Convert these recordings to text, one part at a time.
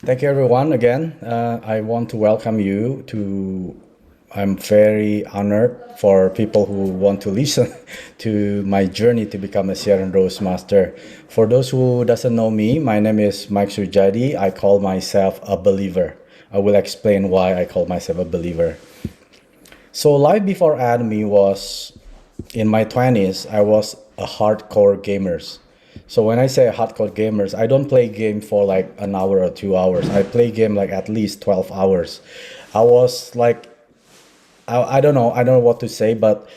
Thank you, everyone. Again, I want to welcome you to. I'm very honored for people who want to listen to my journey to become a Sharon Rose Master. For those who doesn't know me, my name is Mike Surjadi. I call myself a believer. I will explain why I call myself a believer. So life before Atomy was in my 20s. I was a hardcore gamers. So when I say hardcore gamers, I don't play game for like an hour or 2 hours. I play game like at least 12 hours. I was like, I don't know what to say, but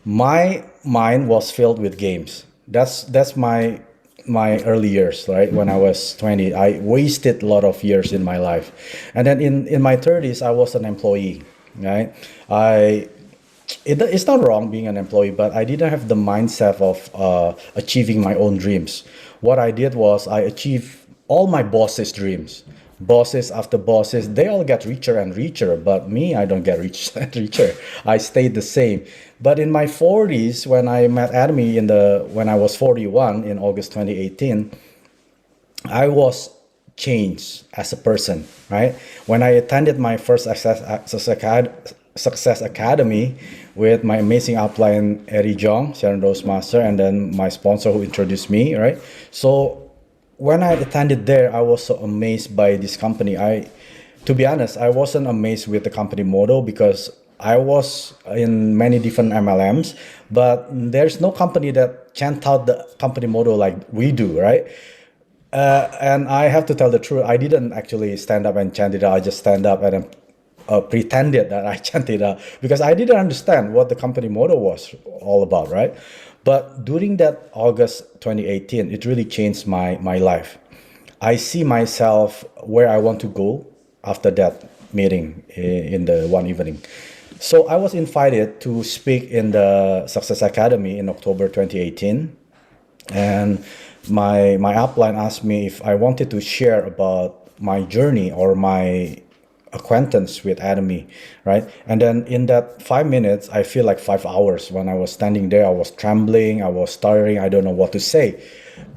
my mind was filled with games. That's my early years, right? When I was 20, I wasted a lot of years in my life. And then in my 30s, I was an employee, right? I it's not wrong being an employee, but I didn't have the mindset of achieving my own dreams. What I did was I achieved all my bosses' dreams. Bosses after bosses, they all get richer and richer, but me, I don't get rich and richer. I stayed the same. But in my 40s, when I met Atomy when I was 41 in August 2018, I was changed as a person, right? When I attended my first Success Academy with my amazing upline, Eddie Jong, Sharon Rose Master, and then my sponsor who introduced me, right? So when I attended there, I was so amazed by this company. To be honest, I wasn't amazed with the company model because I was in many different MLMs, but there's no company that chant out the company model like we do, right? And I have to tell the truth. I didn't actually stand up and chant it out. I just stand up and pretended that I chanted it out because I didn't understand what the company motto was all about, right? But during that August 2018, it really changed my life. I see myself where I want to go after that meeting in the one evening. So I was invited to speak in the Success Academy in October 2018, and my upline asked me if I wanted to share about my journey or my acquaintance with Atomy, right? And then in that 5 minutes, I feel like 5 hours. When I was standing there, I was trembling, I was stuttering, I don't know what to say.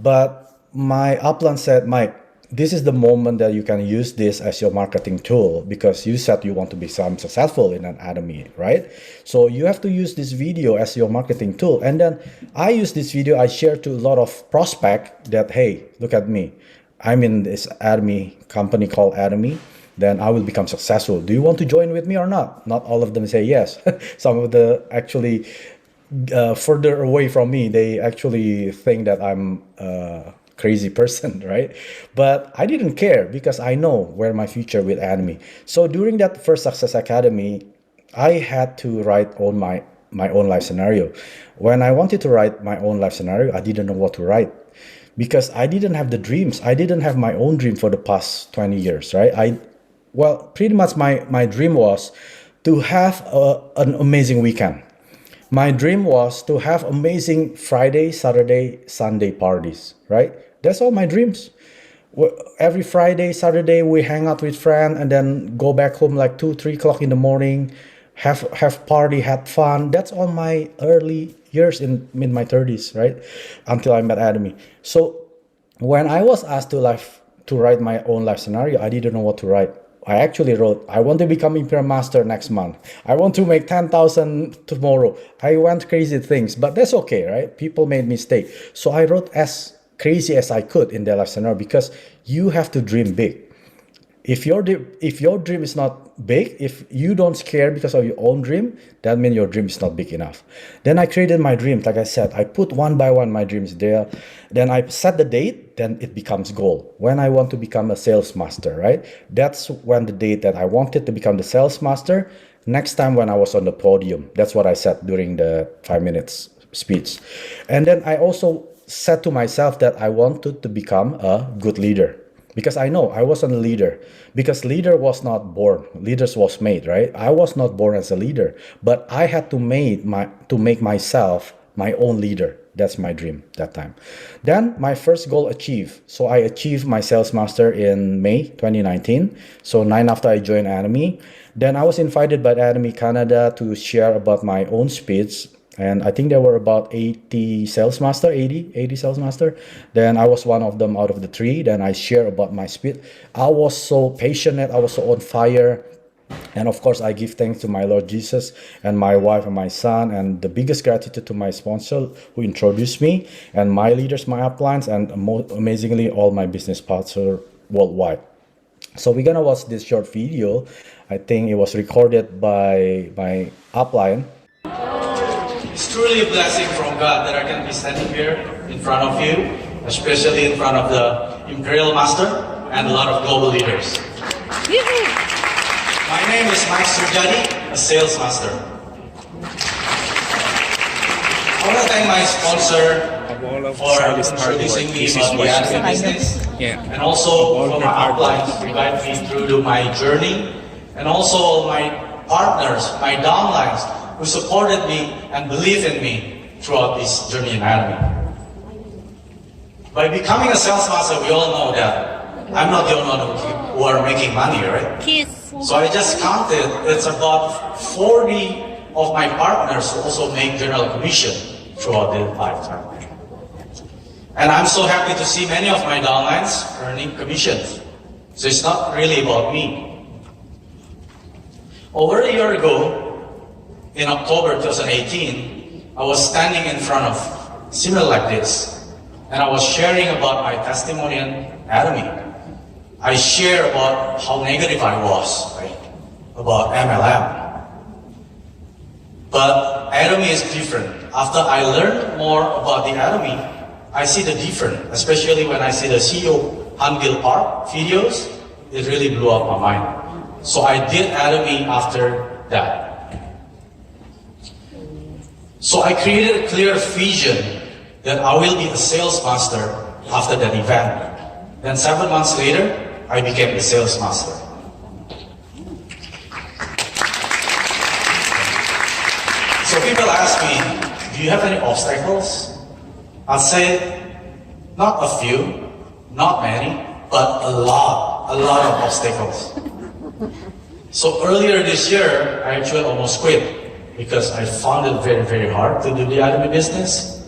But my upline said, Mike, this is the moment that you can use this as your marketing tool because you said you want to become successful in an Atomy, right? So you have to use this video as your marketing tool. And then I use this video, I share to a lot of prospect that, hey, look at me. I'm in this Atomy company called Atomy. Then I will become successful. Do you want to join with me or not? Not all of them say yes. Some of the actually further away from me, they actually think that I'm a crazy person, right? But I didn't care because I know where my future with Atomy. So during that first Success Academy, I had to write on my own life scenario. When I wanted to write my own life scenario, I didn't know what to write because I didn't have the dreams. I didn't have my own dream for the past 20 years, right? Well, pretty much my dream was to have an amazing weekend. My dream was to have amazing Friday, Saturday, Sunday parties, right? That's all my dreams. Every Friday, Saturday, we hang out with friends and then go back home like 2, 3 o'clock in the morning, have party, have fun. That's all my early years in my 30s, right? Until I met Atomy. So when I was asked to write my own life scenario, I didn't know what to write. I actually wrote, I want to become Imperial Master next month. I want to make 10,000 tomorrow. I went crazy things, but that's okay, right? People made mistake. So I wrote as crazy as I could in the life scenario because you have to dream big. If your dream is not big, if you don't scare because of your own dream, that means your dream is not big enough. Then I created my dreams. Like I said, I put one by one my dreams there. Then I set the date. Then it becomes goal. When I want to become a sales master, right? That's when the date that I wanted to become the sales master. Next time when I was on the podium, that's what I said during the 5 minutes speech. And then I also said to myself that I wanted to become a good leader because I know I wasn't a leader because leader was not born, leaders was made, right? I was not born as a leader, but I had to make myself my own leader. That's my dream that time. Then my first goal achieved. So I achieved my sales master in May 2019. So 9 after I joined Atomy. Then I was invited by Atomy Canada to share about my own speech And I think there were about 80 sales master, 80 sales master. Then I was one of them out of the three. Then I share about my speed. I was so passionate. I was so on fire. And of course, I give thanks to my Lord Jesus and my wife and my son, and the biggest gratitude to my sponsor who introduced me, and my leaders, my uplines, and amazingly, all my business partners worldwide. So we're gonna watch this short video. I think it was recorded by my upline. It's truly a blessing from God that I can be standing here in front of you, especially in front of the Imperial Master and a lot of global leaders. My name is Surjadi, a sales master. I want to thank my sponsor for introducing me about the Atomy business, and also for my uplines to guide me through to my journey, and also my partners, my downlines, who supported me and believed in me throughout this journey in Atomy. By becoming a sales master, we all know that I'm not the only one who are making money, right? So I just counted, it's about 40 of my partners who also make general commission throughout their lifetime. And I'm so happy to see many of my downlines earning commissions. So it's not really about me. Over a year ago, in October 2018, I was standing in front of similar like this, and I was sharing about my testimony in Atomy. I share about how negative I was, right, about MLM. But Atomy is different. After I learned more about the Atomy, I see the difference, especially when I see the CEO Hanbil Park videos, it really blew up my mind. So I did Atomy after that. So I created a clear vision that I will be a sales master after that event. Then 7 months later, I became a sales master. So people ask me, do you have any obstacles? I'll say, not a few, not many, but a lot of obstacles. So earlier this year, I actually almost quit because I found it very, very hard to do the Atomy business.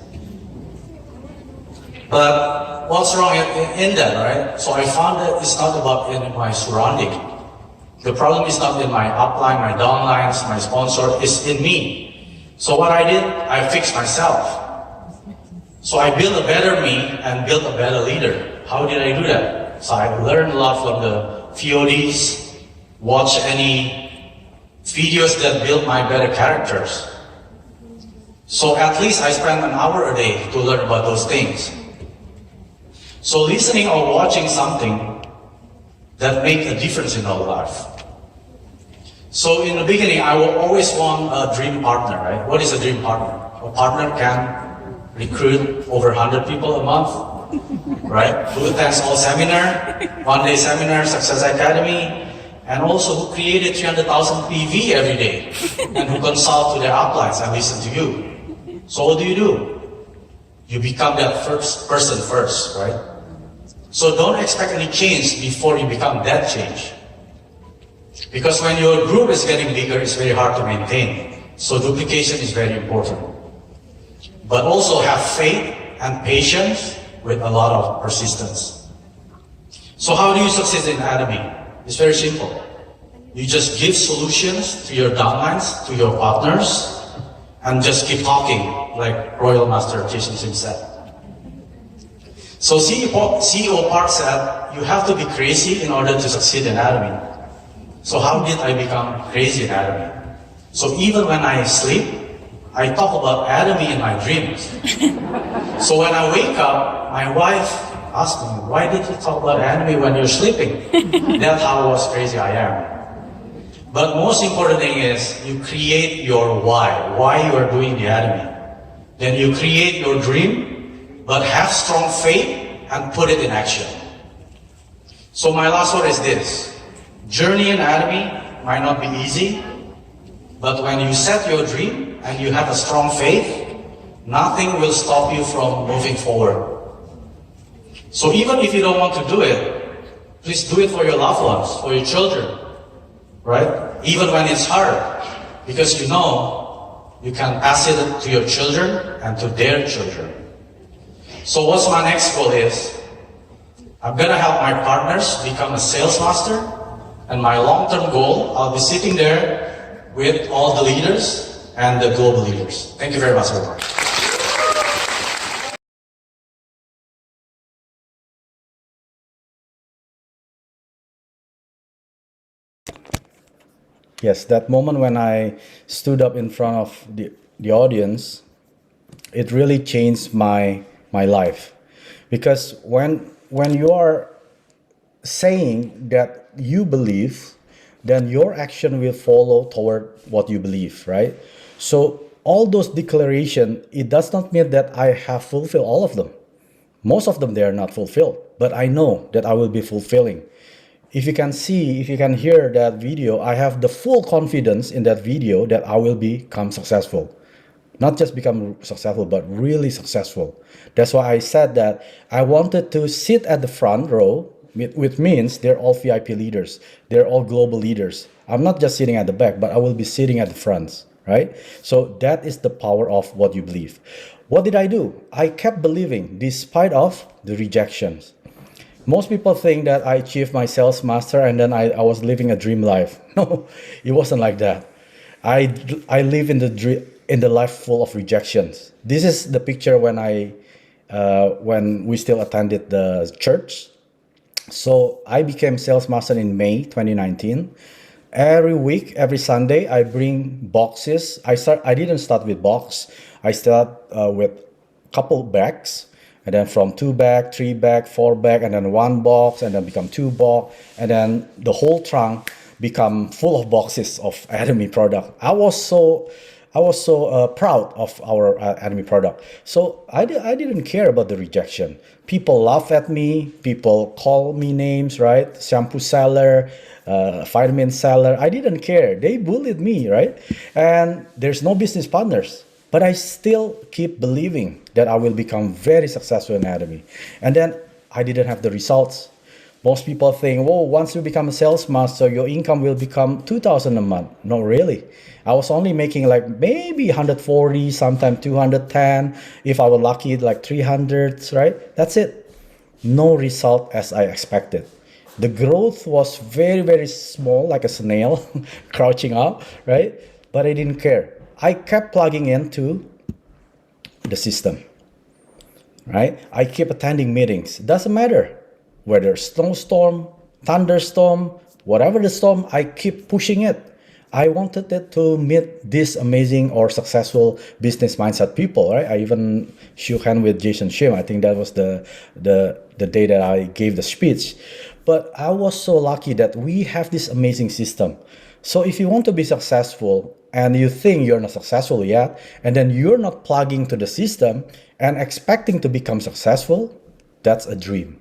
But what's wrong in that, right? So I found that it's not about in my surrounding. The problem is not in my upline, my downlines, my sponsor, it's in me. So what I did, I fixed myself. So I built a better me and built a better leader. How did I do that? So I learned a lot from the VODs, watch any videos that build my better characters. So at least I spend an hour a day to learn about those things. So listening or watching something that make a difference in our life. So in the beginning, I will always want a dream partner, right? What is a dream partner? A partner can recruit over 100 people a month, right? Who attends all seminar, one-day seminar, Success Academy, and also who created 300,000 PV every day, and who consult to their uplines and listen to you. So what do? You become that first person first, right? So don't expect any change before you become that change. Because when your group is getting bigger, it's very hard to maintain. So duplication is very important. But also have faith and patience with a lot of persistence. So how do you succeed in Atomy? It's very simple. You just give solutions to your downlines, to your partners, and just keep talking, like Royal Master Jason Sim said. So CEO Park said, you have to be crazy in order to succeed in Atomy. So how did I become crazy in Atomy? So even when I sleep, I talk about Atomy in my dreams. So when I wake up, my wife asked me, why did you talk about Atomy when you're sleeping? That's how crazy I am. But most important thing is, you create your why you are doing the Atomy. Then you create your dream, but have strong faith and put it in action. So my last word is this. Journey in Atomy might not be easy, but when you set your dream and you have a strong faith, nothing will stop you from moving forward. So even if you don't want to do it, please do it for your loved ones, for your children, right? Even when it's hard, because you know you can pass it to your children and to their children. So what's my next goal is, I'm gonna help my partners become a sales master, and my long-term goal, I'll be sitting there with all the leaders and the global leaders. Thank you very much, everyone. Yes, that moment when I stood up in front of the audience, it really changed my life. Because when you are saying that you believe, then your action will follow toward what you believe, right? So all those declarations, it does not mean that I have fulfilled all of them. Most of them, they are not fulfilled, but I know that I will be fulfilling. If you can see, if you can hear that video, I have the full confidence in that video that I will become successful. Not just become successful, but really successful. That's why I said that I wanted to sit at the front row, which means they're all VIP leaders. They're all global leaders. I'm not just sitting at the back, but I will be sitting at the front, right? So that is the power of what you believe. What did I do? I kept believing despite of the rejections. Most people think that I achieved my sales master and then I was living a dream life. No, it wasn't like that. I live in the life full of rejections. This is the picture when we still attended the church. So I became sales master in May 2019. Every week, every Sunday, I bring boxes. I didn't start with box. I start with couple bags, and then from 2 bag, 3 bag, 4 bag, and then 1 box, and then become 2 box, and then the whole trunk become full of boxes of Atomy product. I was so proud of our Atomy product. So I didn't care about the rejection. People laugh at me. People call me names, right? Shampoo seller, vitamin seller. I didn't care. They bullied me, right? And there's no business partners. But I still keep believing that I will become very successful in Atomy. And then I didn't have the results. Most people think, whoa, once you become a sales master, your income will become 2,000 a month. Not really. I was only making like maybe 140, sometimes 210. If I was lucky, like 300, right? That's it. No result as I expected. The growth was very, very small, like a snail crouching up, right? But I didn't care. I kept plugging into the system, right? I keep attending meetings. Doesn't matter whether snowstorm, thunderstorm, whatever the storm, I keep pushing it. I wanted it to meet these amazing or successful business mindset people, right? I even shook hands with Jason Shim. I think that was the day that I gave the speech. But I was so lucky that we have this amazing system. So if you want to be successful and you think you're not successful yet, and then you're not plugging to the system and expecting to become successful, that's a dream.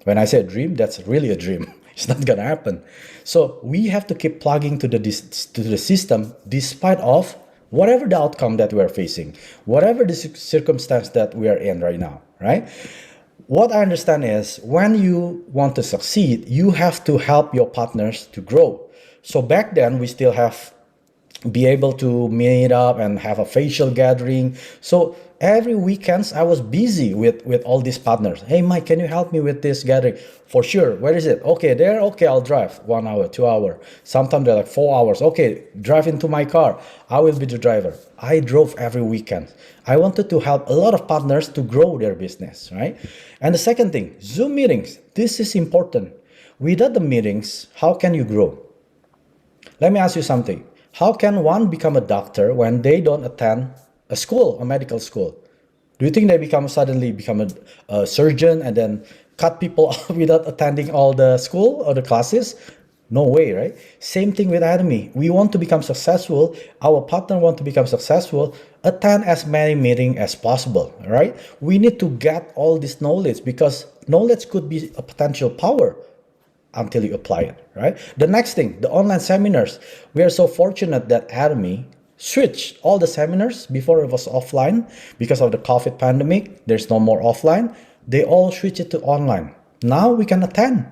When I say dream, that's really a dream. It's not gonna happen. So we have to keep plugging to the system despite of whatever the outcome that we are facing, whatever the circumstance that we are in right now, right? What I understand is when you want to succeed, you have to help your partners to grow. So back then we still have be able to meet up and have a facial gathering. So every weekends I was busy with all these partners. Hey Mike, can you help me with this gathering? For sure. Where is it? Okay, there. Okay, I'll drive 1 hour, 2 hours. Sometimes they're like 4 hours. Okay, drive into my car. I will be the driver. I drove every weekend. I wanted to help a lot of partners to grow their business, right? And the second thing, Zoom meetings. This is important. Without the meetings, how can you grow? Let me ask you something. How can one become a doctor when they don't attend a school, a medical school? Do you think they suddenly become a surgeon and then cut people off without attending all the school or the classes? No way, right? Same thing with Atomy. We want to become successful. Our partner want to become successful. Attend as many meetings as possible, right? We need to get all this knowledge because knowledge could be a potential power until you apply it, right? The next thing, the online seminars. We are so fortunate that Atomy switched all the seminars. Before it was offline because of the COVID pandemic. There's no more offline. They all switch it to online. Now we can attend.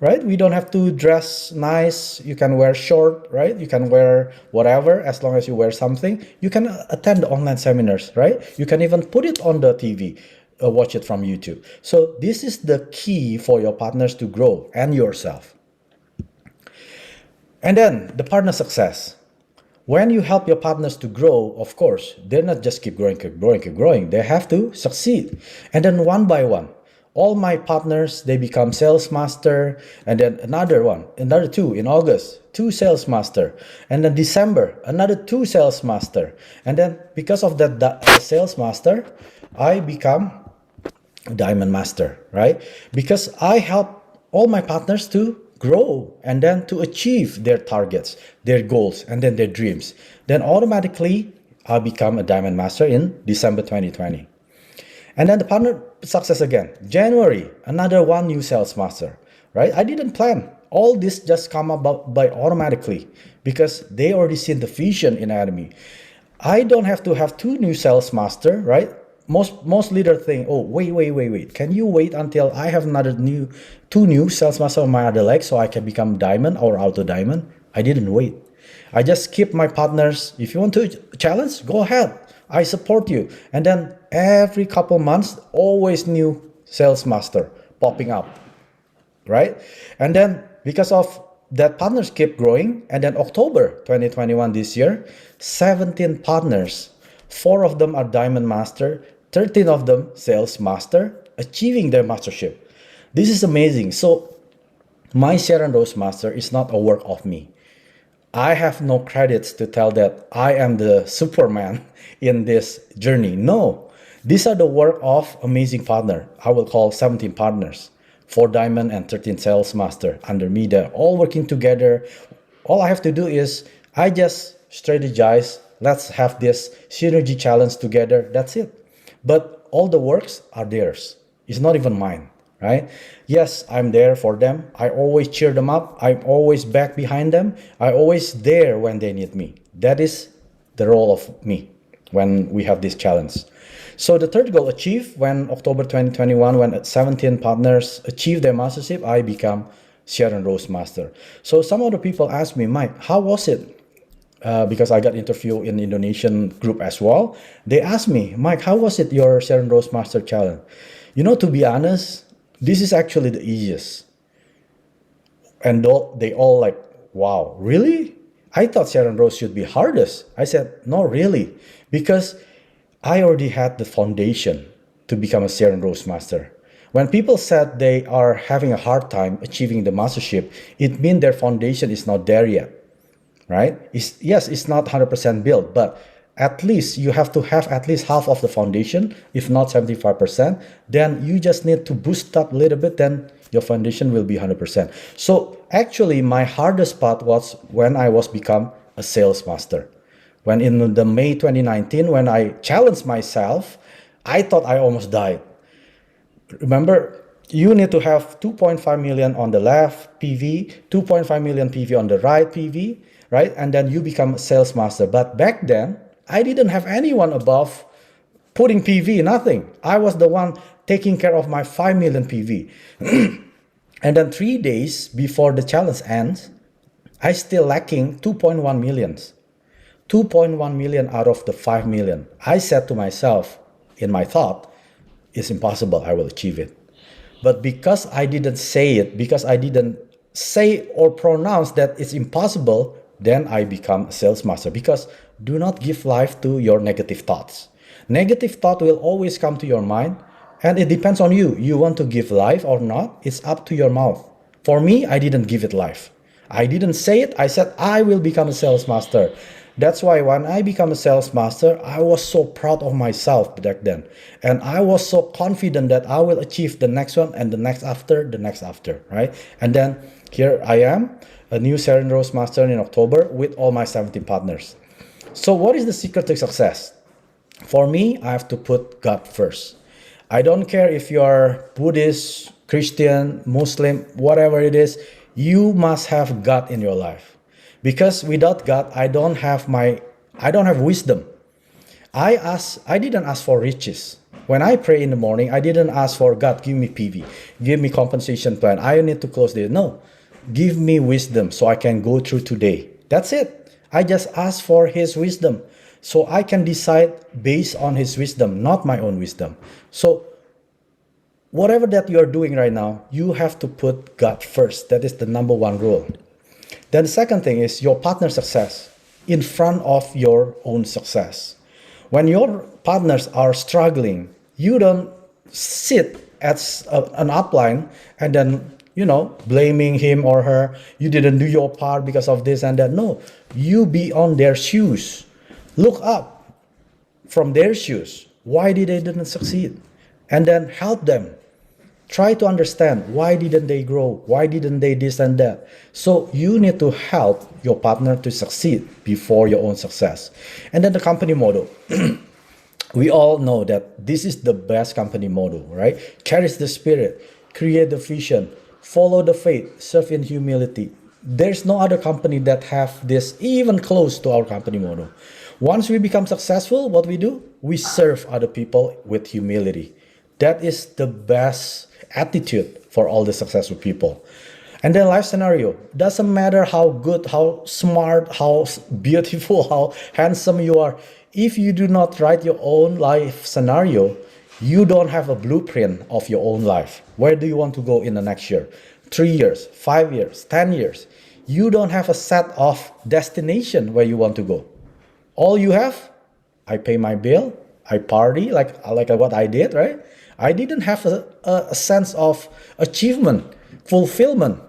right? We don't have to dress nice. You can wear short, right? You can wear whatever as long as you wear something. You can attend the online seminars, right? You can even put it on the TV, watch it from YouTube. So this is the key for your partners to grow and yourself. And then the partner success. When you help your partners to grow, of course, they're not just keep growing, keep growing, keep growing. They have to succeed. And then one by one, all my partners, they become sales master. And then another two in August, two sales master. And then December, another two sales master. And then because of that sales master, I become a diamond master, right? Because I help all my partners to grow and then to achieve their targets, their goals, and then their dreams. Then automatically, I'll become a diamond master in December 2020. And then the partner success again. January, another one new sales master, right? I didn't plan. All this just come about by automatically because they already seen the vision in Atomy. I don't have to have two new sales master, right? Most leader think, oh, wait. Can you wait until I have two new sales master on my other leg so I can become diamond or auto diamond? I didn't wait. I just keep my partners. If you want to challenge, go ahead. I support you. And then every couple months, always new sales master popping up, right? And then because of that, partners keep growing. And then October 2021 this year, 17 partners, 4 of them are diamond master, 13 of them sales master, achieving their mastership. This is amazing. So my Sharon Rose Master is not a work of me. I have no credits to tell that I am the Superman in this journey. No, these are the work of amazing partner. I will call 17 partners, 4 diamond and 13 sales master under me. They're all working together. All I have to do is I just strategize. Let's have this synergy challenge together. That's it. But all the works are theirs. It's not even mine, right? Yes, I'm there for them. I always cheer them up. I'm always back behind them. I'm always there when they need me. That is the role of me when we have this challenge. So the third goal achieved when October 2021, when 17 partners achieve their mastership, I become Sharon Rose Master. So some of the people ask me, Mike, how was it? Because I got interviewed in Indonesian group as well. They asked me, Mike, how was it your Sharon Rose Master Challenge? You know, to be honest, this is actually the easiest. And they all like, wow, really? I thought Sharon Rose should be hardest. I said, no, really, because I already had the foundation to become a Sharon Rose Master. When people said they are having a hard time achieving the mastership, it means their foundation is not there yet. Right? It's not 100% built, but at least you have to have at least half of the foundation, if not 75%. Then you just need to boost up a little bit, then your foundation will be 100%. So actually, my hardest part was when I was become a sales master. When in the May 2019, when I challenged myself, I thought I almost died. Remember, you need to have 2.5 million on the left PV, 2.5 million PV on the right PV, right? And then you become a sales master. But back then, I didn't have anyone above putting PV, nothing. I was the one taking care of my 5 million PV. And then 3 days before the challenge ends, I still lacking 2.1 millions. 2.1 million out of the 5 million. I said to myself, in my thought, it's impossible, I will achieve it. But because I didn't say it, because I didn't say or pronounce that it's impossible, then I become a sales master. Because do not give life to your negative thoughts. Negative thought will always come to your mind, and it depends on you. You want to give life or not, it's up to your mouth. For me, I didn't give it life. I didn't say it, I said I will become a sales master. That's why when I become a sales master, I was so proud of myself back then. And I was so confident that I will achieve the next one and the next after, right? And then here I am, a new Sharon Rose Master in October with all my 17 partners. So what is the secret to success? For me, I have to put God first. I don't care if you are Buddhist, Christian, Muslim, whatever it is, you must have God in your life. Because without God, I don't have wisdom. I didn't ask for riches. When I pray in the morning, I didn't ask for God, give me PV, give me compensation plan. I need to close this. No, give me wisdom so I can go through today. That's it. I just ask for His wisdom so I can decide based on His wisdom, not my own wisdom. So whatever that you're doing right now, you have to put God first. That is the number one rule. Then the second thing is your partner success in front of your own success. When your partners are struggling, you don't sit as an upline and then, blaming him or her. You didn't do your part because of this and that. No, you be on their shoes. Look up from their shoes. Why did they didn't succeed? And then help them. Try to understand why didn't they grow? Why didn't they this and that? So you need to help your partner to succeed before your own success. And then the company model. We all know that this is the best company model, right? Carries the spirit, create the vision, follow the faith, serve in humility. There's no other company that have this even close to our company model. Once we become successful, what we do? We serve other people with humility. That is the best attitude for all the successful people. And then life scenario. Doesn't matter how good, how smart, how beautiful, how handsome you are. If you do not write your own life scenario, you don't have a blueprint of your own life. Where do you want to go in the next year? 3 years, 5 years, 10 years. You don't have a set of destination where you want to go. All you have, I pay my bill, I party like what I did, right? I didn't have a sense of achievement, fulfillment.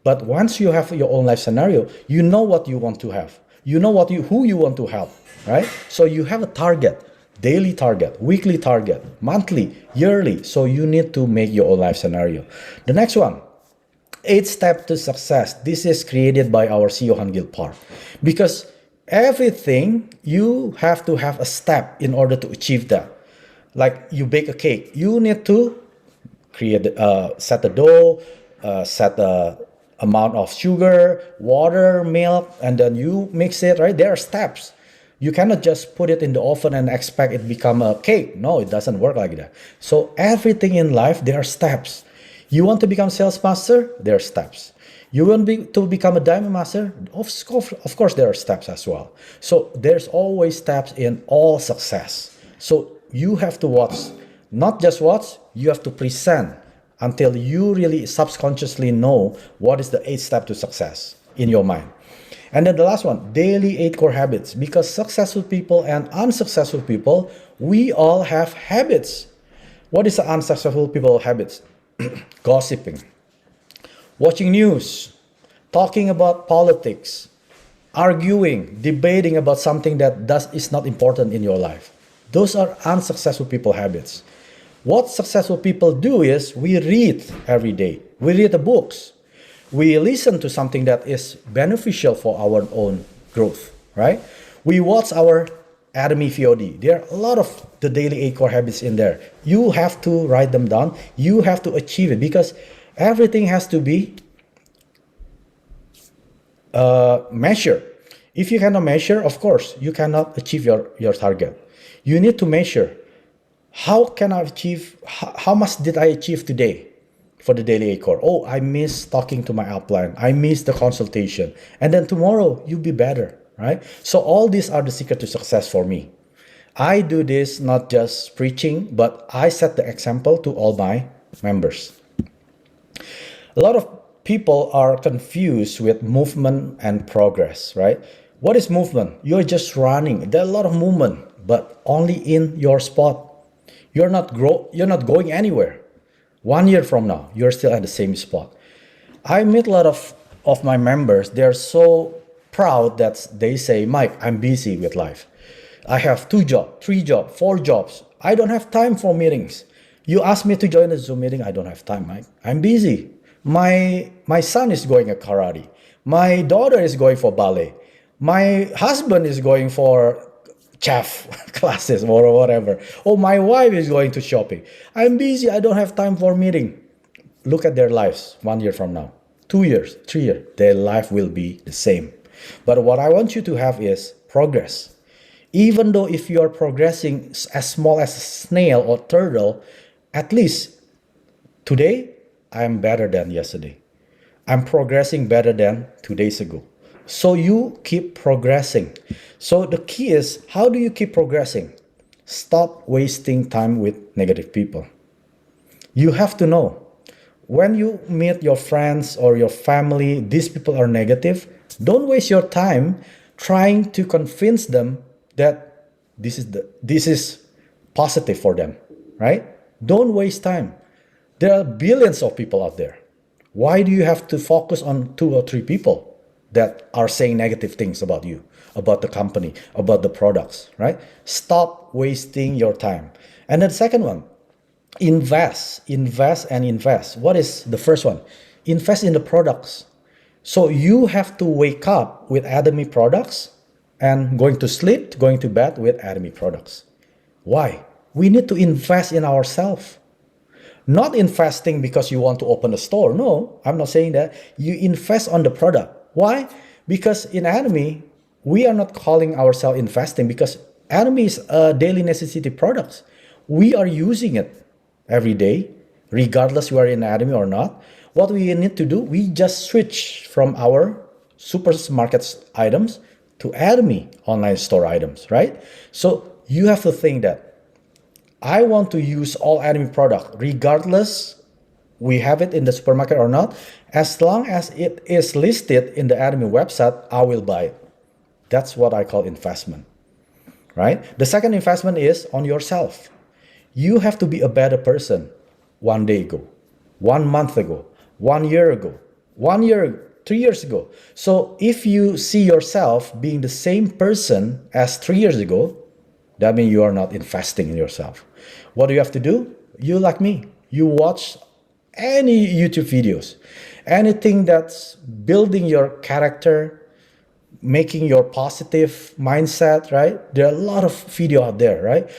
But once you have your own life scenario, you know what you want to have. You know who you want to help, right? So you have a target, daily target, weekly target, monthly, yearly. So you need to make your own life scenario. The next one, 8 steps to success. This is created by our CEO Han Gil Park. Because everything, you have to have a step in order to achieve that. Like you bake a cake, you need to set the dough, set the amount of sugar, water, milk, and then you mix it, right? There are steps. You cannot just put it in the oven and expect it become a cake. No, it doesn't work like that. So everything in life, there are steps. You want to become sales master? There are steps. You want to become a diamond master? Of course, there are steps as well. So there's always steps in all success. So you have to watch, not just watch, you have to present until you really subconsciously know what is the 8th step to success in your mind. And then the last one, daily 8 core habits. Because successful people and unsuccessful people, we all have habits. What is the unsuccessful people habits? Gossiping, watching news, talking about politics, arguing, debating about something that is not important in your life. Those are unsuccessful people habits. What successful people do is we read every day. We read the books. We listen to something that is beneficial for our own growth, right? We watch our Atomy VOD. There are a lot of the daily 8 core habits in there. You have to write them down. You have to achieve it because everything has to be measured. If you cannot measure, of course, you cannot achieve your target. You need to measure. How can I achieve, how much did I achieve today for the daily 8 core? Oh, I miss talking to my upline. I miss the consultation. And then tomorrow, you'll be better, right? So all these are the secret to success for me. I do this not just preaching, but I set the example to all my members. A lot of people are confused with movement and progress, right? What is movement? You're just running. There are a lot of movement, but only in your spot. You're not going anywhere. 1 year from now, you're still at the same spot. I meet a lot of my members. They're so proud that they say, Mike, I'm busy with life. I have 2 jobs, 3 jobs, 4 jobs. I don't have time for meetings. You ask me to join a Zoom meeting, I don't have time, Mike. I'm busy. My son is going to karate. My daughter is going for ballet. My husband is going for chef classes or whatever. Oh, my wife is going to shopping. I'm busy. I don't have time for meeting. Look at their lives 1 year from now, 2 years, 3 years. Their life will be the same. But what I want you to have is progress. Even though if you are progressing as small as a snail or turtle, at least today I am better than yesterday. I'm progressing better than 2 days ago. So you keep progressing. So the key is, how do you keep progressing? Stop wasting time with negative people. You have to know, when you meet your friends or your family, these people are negative, don't waste your time trying to convince them that this is positive for them, right? Don't waste time. There are billions of people out there. Why do you have to focus on 2 or 3 people that are saying negative things about you, about the company, about the products, right? Stop wasting your time. And then the second one, invest, invest, and invest. What is the first one? Invest in the products. So you have to wake up with Atomy products and going to sleep, going to bed with Atomy products. Why? We need to invest in ourselves. Not investing because you want to open a store. No, I'm not saying that. You invest on the product. Why? Because in Atomy, we are not calling ourselves investing because Atomy is a daily necessity product. We are using it every day, regardless you are in Atomy or not. What we need to do, we just switch from our supermarket items to Atomy online store items, right? So you have to think that I want to use all Atomy product, regardless we have it in the supermarket or not. As long as it is listed in the Atomy website, I will buy it. That's what I call investment, right? The second investment is on yourself. You have to be a better person 1 day ago, 1 month ago, 1 year ago, 1 year, 3 years ago. So if you see yourself being the same person as 3 years ago, that means you are not investing in yourself. What do you have to do? You like me. You watch any YouTube videos, anything that's building your character, making your positive mindset, right? There are a lot of video out there, right?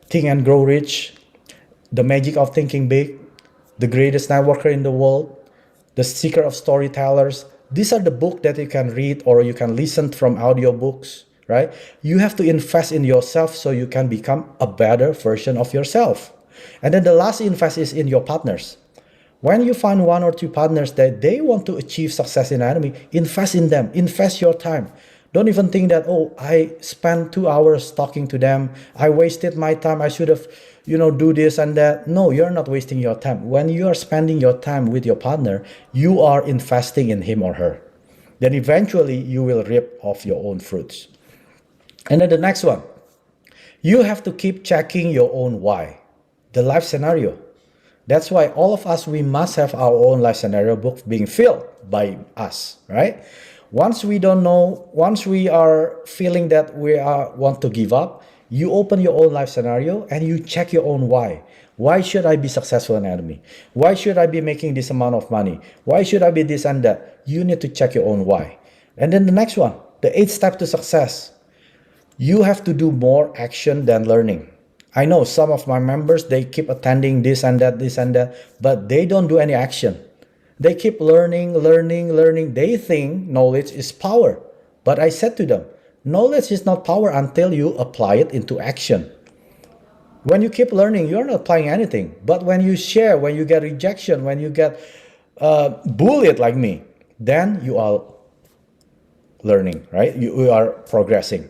Think and Grow Rich, The Magic of Thinking Big, The Greatest Networker in the World, The Secret of Storytellers. These are the books that you can read or you can listen from audiobooks, right? You have to invest in yourself so you can become a better version of yourself. And then the last invest is in your partners. When you find 1 or 2 partners that they want to achieve success in Atomy, invest in them, invest your time. Don't even think that, oh, I spent 2 hours talking to them, I wasted my time, I should have, do this and that. No, you're not wasting your time. When you are spending your time with your partner, you are investing in him or her. Then eventually you will reap off your own fruits. And then the next one, you have to keep checking your own why, the life scenario. That's why all of us, we must have our own life scenario book being filled by us, right? Once we don't know, once we are feeling that we want to give up, you open your own life scenario and you check your own why. Why should I be successful in Atomy? Why should I be making this amount of money? Why should I be this and that? You need to check your own why. And then the next one, the 8th step to success. You have to do more action than learning. I know some of my members, they keep attending this and that, but they don't do any action. They keep learning. They think knowledge is power. But I said to them, knowledge is not power until you apply it into action. When you keep learning, you're not applying anything. But when you share, when you get rejection, when you get bullied like me, then you are learning, right? You are progressing.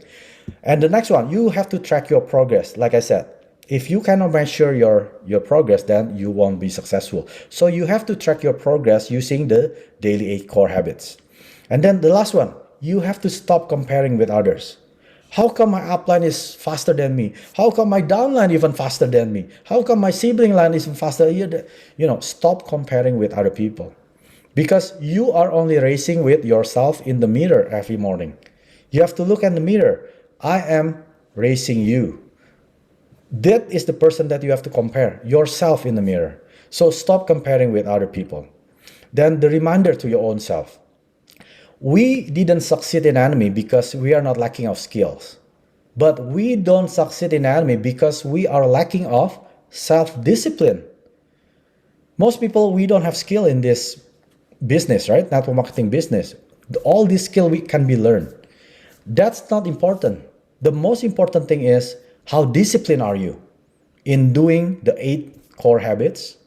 And the next one, you have to track your progress. Like I said, if you cannot measure your progress, then you won't be successful. So you have to track your progress using the daily 8 core habits. And then the last one, you have to stop comparing with others. How come my upline is faster than me? How come my downline even faster than me? How come my sibling line is faster? Stop comparing with other people. Because you are only racing with yourself in the mirror every morning. You have to look in the mirror. I am racing you. That is the person that you have to compare, yourself in the mirror. So stop comparing with other people. Then the reminder to your own self. We didn't succeed in Atomy because we are not lacking of skills. But we don't succeed in Atomy because we are lacking of self-discipline. Most people, we don't have skill in this business, right? Network marketing business. All these skills can be learned. That's not important. the most important thing is how disciplined are you in doing the 8 core habits,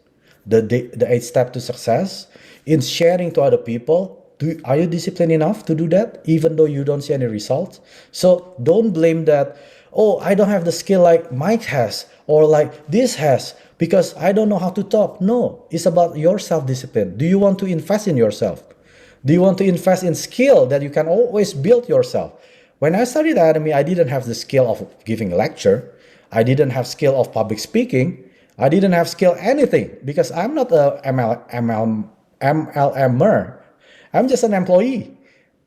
the 8 steps to success, in sharing to other people. Are you disciplined enough to do that, even though you don't see any results? So don't blame that, oh, I don't have the skill like Mike has, or like this has, because I don't know how to talk. No, it's about your self-discipline. Do you want to invest in yourself? Do you want to invest in skill that you can always build yourself? When I studied Atomy, I didn't have the skill of giving a lecture. I didn't have skill of public speaking. I didn't have skill anything because I'm not a MLMer. I'm just an employee.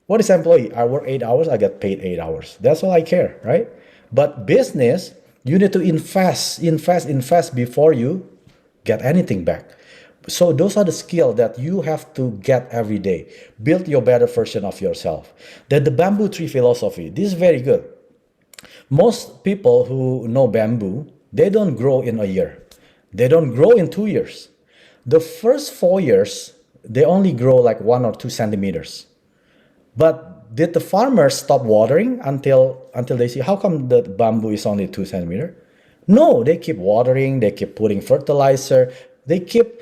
What is employee? I work 8 hours, I get paid 8 hours. That's all I care, right? But business, you need to invest before you get anything back. So those are the skills that you have to get every day. Build your better version of yourself. Then the bamboo tree philosophy. This is very good. Most people who know bamboo, they don't grow in a year. They don't grow in 2 years. The first 4 years, they only grow like 1 or 2 centimeters. But did the farmers stop watering until they see how come the bamboo is only 2 centimeters? No, they keep watering, they keep putting fertilizer, they keep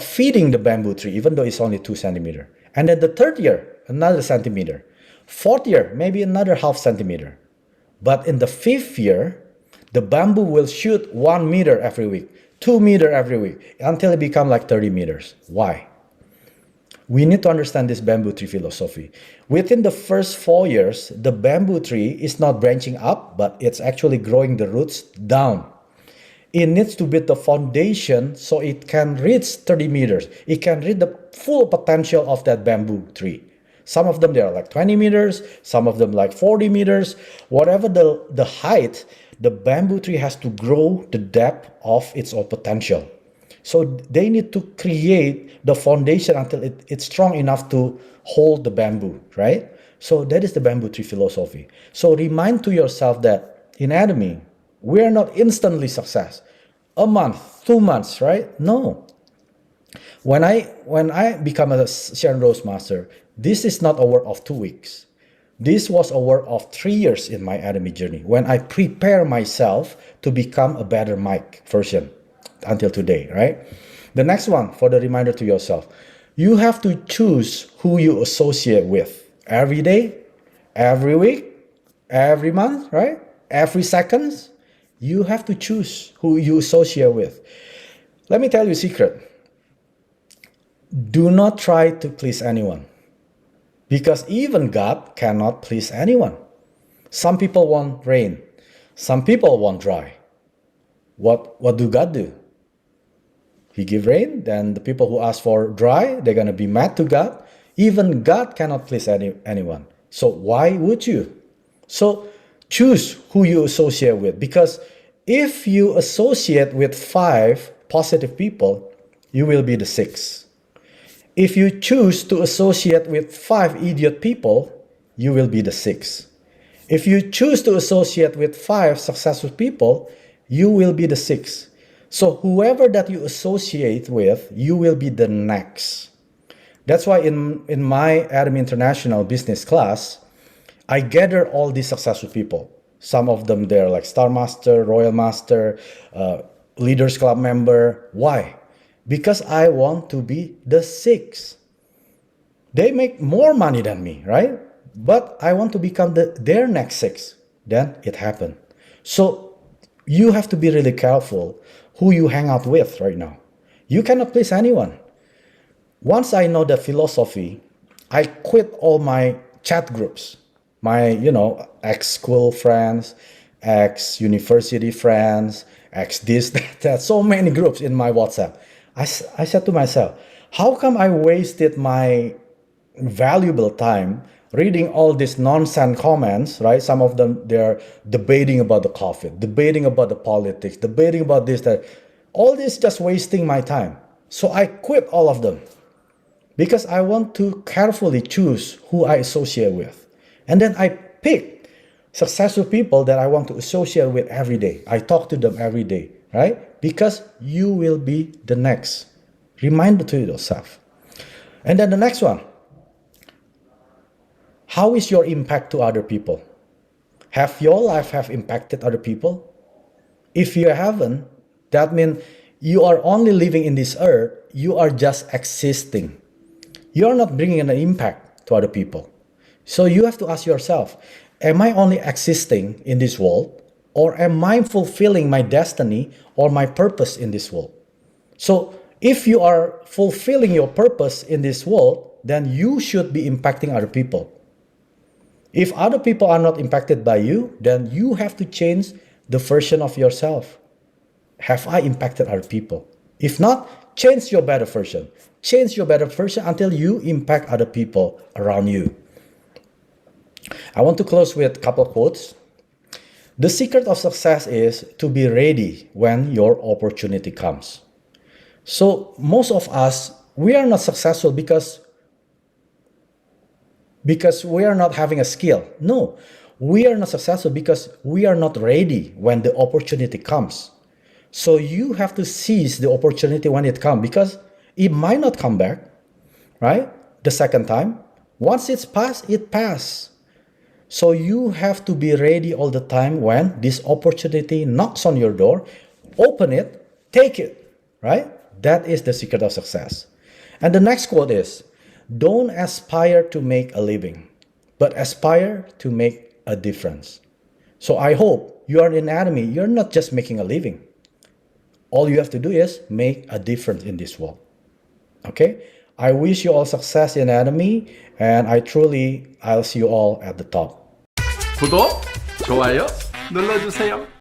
feeding the bamboo tree, even though it's only 2 centimeters. And then the third year, another centimeter. Fourth year, maybe another half centimeter. But in the fifth year, the bamboo will shoot 1 meter every week, 2 meters every week, until it becomes like 30 meters. Why? We need to understand this bamboo tree philosophy. Within the first 4 years, the bamboo tree is not branching up, but it's actually growing the roots down. It needs to build the foundation so it can reach 30 meters. It can reach the full potential of that bamboo tree. Some of them, they are like 20 meters, some of them like 40 meters. Whatever the height, the bamboo tree has to grow the depth of its own potential. So they need to create the foundation until it's strong enough to hold the bamboo, right? So that is the bamboo tree philosophy. So remind to yourself that in Atomy, we are not instantly success. A month, 2 months, right? No. When I become a Sharon Rose Master, this is not a work of 2 weeks. This was a work of 3 years in my Atomy journey when I prepare myself to become a better Mike version until today, right? The next one, for the reminder to yourself, you have to choose who you associate with every day, every week, every month, right? Every second. You have to choose who you associate with. Let me tell you a secret. Do not try to please anyone, because even God cannot please anyone. Some people want rain. Some people want dry. What do God do? He give rain, then the people who ask for dry, they're going to be mad to God. Even God cannot please anyone. So why would you? So choose who you associate with, because if you associate with 5 positive people, you will be the 6th. If you choose to associate with 5 idiot people, you will be the 6th. If you choose to associate with 5 successful people, you will be the 6th. So whoever that you associate with, you will be the next. That's why in my Atomy International business class, I gather all these successful people. Some of them, they're like Star Master, Royal Master, Leaders Club member. Why? Because I want to be the 6th. They make more money than me, right? But I want to become their next 6th. Then it happened. So you have to be really careful who you hang out with right now. You cannot please anyone. Once I know the philosophy, I quit all my chat groups. My, ex-school friends, ex-university friends, ex-this, that, so many groups in my WhatsApp. I said to myself, how come I wasted my valuable time reading all these nonsense comments, right? Some of them, they're debating about the COVID, debating about the politics, debating about this, that. All this just wasting my time. So I quit all of them because I want to carefully choose who I associate with. And then I pick successful people that I want to associate with every day. I talk to them every day, right? Because you will be the next. Reminder to yourself. And then the next one. How is your impact to other people? Have your life have impacted other people? If you haven't, that means you are only living in this earth, you are just existing. You are not bringing an impact to other people. So you have to ask yourself, am I only existing in this world, or am I fulfilling my destiny or my purpose in this world? So if you are fulfilling your purpose in this world, then you should be impacting other people. If other people are not impacted by you, then you have to change the version of yourself. Have I impacted other people? If not, change your better version. Change your better version until you impact other people around you. I want to close with a couple of quotes. The secret of success is to be ready when your opportunity comes. So most of us, we are not successful because we are not having a skill. No, we are not successful because we are not ready when the opportunity comes. So you have to seize the opportunity when it comes, because it might not come back, right? The second time. Once it's passed, it passed. So you have to be ready all the time when this opportunity knocks on your door. Open it, take it, right? That is the secret of success. And the next quote is, don't aspire to make a living, but aspire to make a difference. So I hope you are in Atomy, you're not just making a living. All you have to do is make a difference in this world. Okay? I wish you all success in Atomy, and I'll see you all at the top. 구독, 좋아요 눌러주세요.